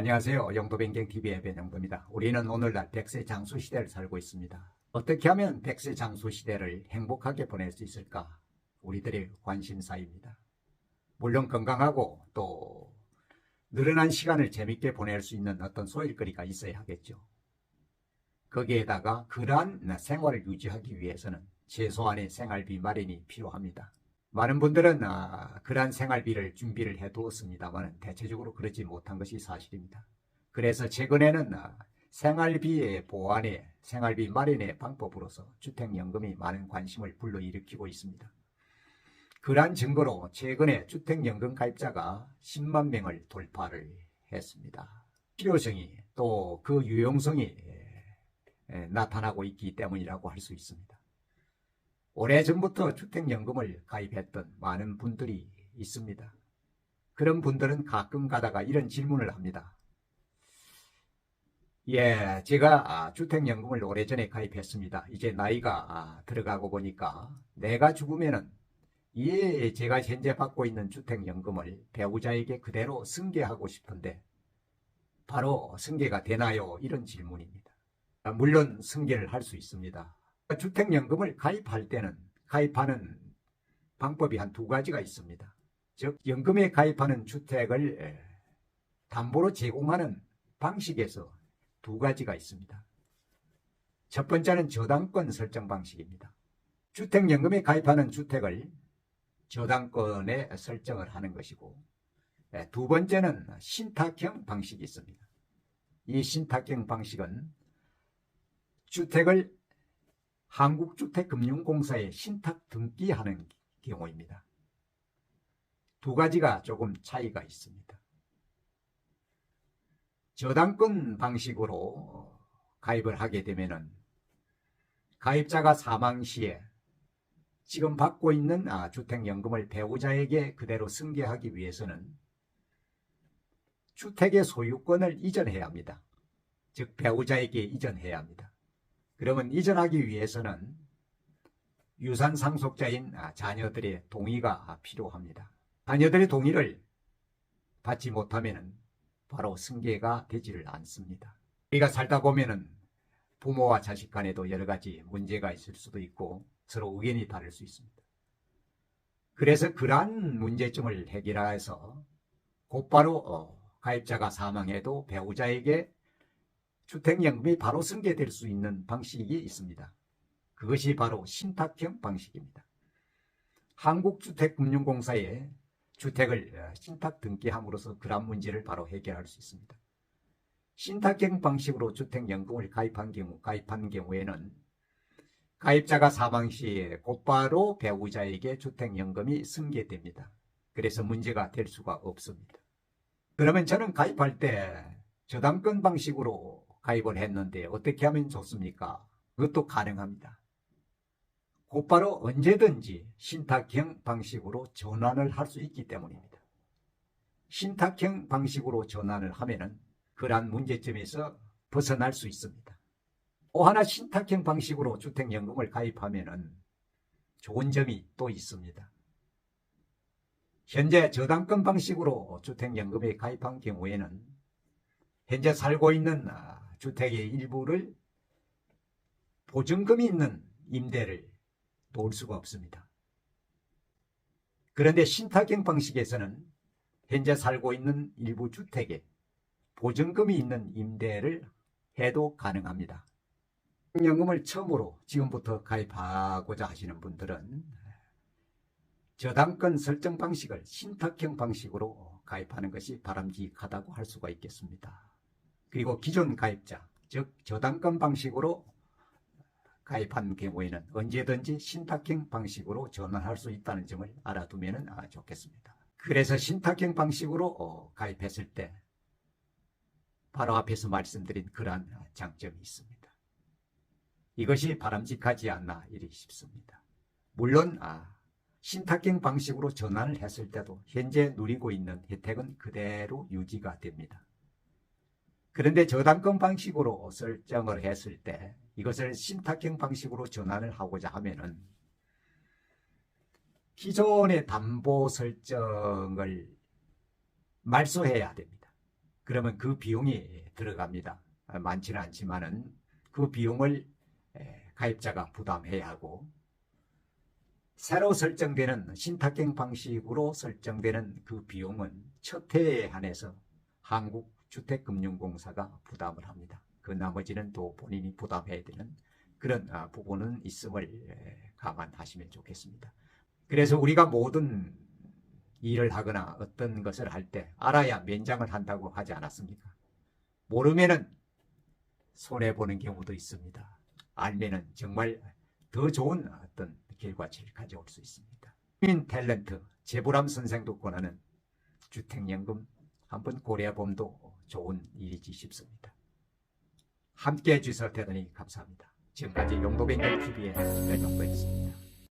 안녕하세요. 영도변경TV의 변영도입니다. 우리는 오늘날 100세 장수 시대를 살고 있습니다. 어떻게 하면 100세 장수 시대를 행복하게 보낼 수 있을까? 우리들의 관심사입니다. 물론 건강하고 또 늘어난 시간을 재밌게 보낼 수 있는 어떤 소일거리가 있어야 하겠죠. 거기에다가 그러한 생활을 유지하기 위해서는 최소한의 생활비 마련이 필요합니다. 많은 분들은 그러한 생활비를 준비를 해두었습니다만 대체적으로 그러지 못한 것이 사실입니다. 그래서 최근에는 생활비의 보완에 생활비 마련의 방법으로서 주택연금이 많은 관심을 불러일으키고 있습니다. 그러한 증거로 최근에 주택연금 가입자가 10만 명을 돌파를 했습니다. 필요성이 또 그 유용성이 나타나고 있기 때문이라고 할 수 있습니다. 오래전부터 주택연금을 가입했던 많은 분들이 있습니다. 그런 분들은 가끔 가다가 이런 질문을 합니다. 제가 주택연금을 오래전에 가입했습니다. 이제 나이가 들어가고 보니까 내가 죽으면은 제가 현재 받고 있는 주택연금을 배우자에게 그대로 승계하고 싶은데 바로 승계가 되나요? 이런 질문입니다. 물론 승계를 할 수 있습니다. 주택연금을 가입할 때는 가입하는 방법이 한 두 가지가 있습니다. 즉 연금에 가입하는 주택을 담보로 제공하는 방식에서 두 가지가 있습니다. 첫 번째는 저당권 설정 방식입니다. 주택연금에 가입하는 주택을 저당권에 설정을 하는 것이고, 두 번째는 신탁형 방식이 있습니다. 이 신탁형 방식은 주택을 한국주택금융공사에 신탁 등기하는 경우입니다. 두 가지가 조금 차이가 있습니다. 저당권 방식으로 가입을 하게 되면은 가입자가 사망 시에 지금 받고 있는 주택연금을 배우자에게 그대로 승계하기 위해서는 주택의 소유권을 이전해야 합니다. 즉 배우자에게 이전해야 합니다. 그러면 이전하기 위해서는 유산 상속자인 자녀들의 동의가 필요합니다. 자녀들의 동의를 받지 못하면 바로 승계가 되지를 않습니다. 우리가 살다 보면은 부모와 자식 간에도 여러 가지 문제가 있을 수도 있고 서로 의견이 다를 수 있습니다. 그래서 그러한 문제점을 해결해서 곧바로 가입자가 사망해도 배우자에게 주택연금이 바로 승계될 수 있는 방식이 있습니다. 그것이 바로 신탁형 방식입니다. 한국주택금융공사에 주택을 신탁 등기함으로써 그러한 문제를 바로 해결할 수 있습니다. 신탁형 방식으로 주택연금을 가입한 경우에는 가입자가 사망 시에 곧바로 배우자에게 주택연금이 승계됩니다. 그래서 문제가 될 수가 없습니다. 그러면 저는 가입할 때 저당권 방식으로 가입을 했는데 어떻게 하면 좋습니까? 그것도 가능합니다. 곧바로 언제든지 신탁형 방식으로 전환을 할 수 있기 때문입니다. 신탁형 방식으로 전환을 하면은 그러한 문제점에서 벗어날 수 있습니다. 또 하나 신탁형 방식으로 주택연금을 가입하면은 좋은 점이 또 있습니다. 현재 저당권 방식으로 주택연금에 가입한 경우에는 현재 살고 있는 주택의 일부를 보증금이 있는 임대를 놓을 수가 없습니다. 그런데 신탁형 방식에서는 현재 살고 있는 일부 주택에 보증금이 있는 임대를 해도 가능합니다. 연금을 처음으로 지금부터 가입하고자 하시는 분들은 저당권 설정 방식을 신탁형 방식으로 가입하는 것이 바람직하다고 할 수가 있겠습니다. 그리고 기존 가입자, 즉 저당권 방식으로 가입한 경우에는 언제든지 신탁형 방식으로 전환할 수 있다는 점을 알아두면 좋겠습니다. 그래서 신탁형 방식으로 가입했을 때 바로 앞에서 말씀드린 그러한 장점이 있습니다. 이것이 바람직하지 않나 이리 싶습니다. 물론 신탁형 방식으로 전환을 했을 때도 현재 누리고 있는 혜택은 그대로 유지가 됩니다. 그런데 저당권 방식으로 설정을 했을 때 이것을 신탁형 방식으로 전환을 하고자 하면은 기존의 담보 설정을 말소해야 됩니다. 그러면 그 비용이 들어갑니다. 많지는 않지만은 그 비용을 가입자가 부담해야 하고, 새로 설정되는 신탁경 방식으로 설정되는 그 비용은 첫 해에 한해서 한국주택금융공사가 부담을 합니다. 그 나머지는 또 본인이 부담해야 되는 그런 부분은 있음을 감안하시면 좋겠습니다. 그래서 우리가 모든 일을 하거나 어떤 것을 할 때 알아야 면장을 한다고 하지 않았습니까? 모르면은 손해보는 경우도 있습니다. 알면은 정말 더 좋은 어떤 결과치를 가져올 수 있습니다. 시민 탤런트 재보람 선생도 권하는 주택연금 한번 고려해봄도 좋은 일이지 싶습니다. 함께해 주셔서 대단히 감사합니다. 지금까지 용도뱅글 TV의 변용구였습니다.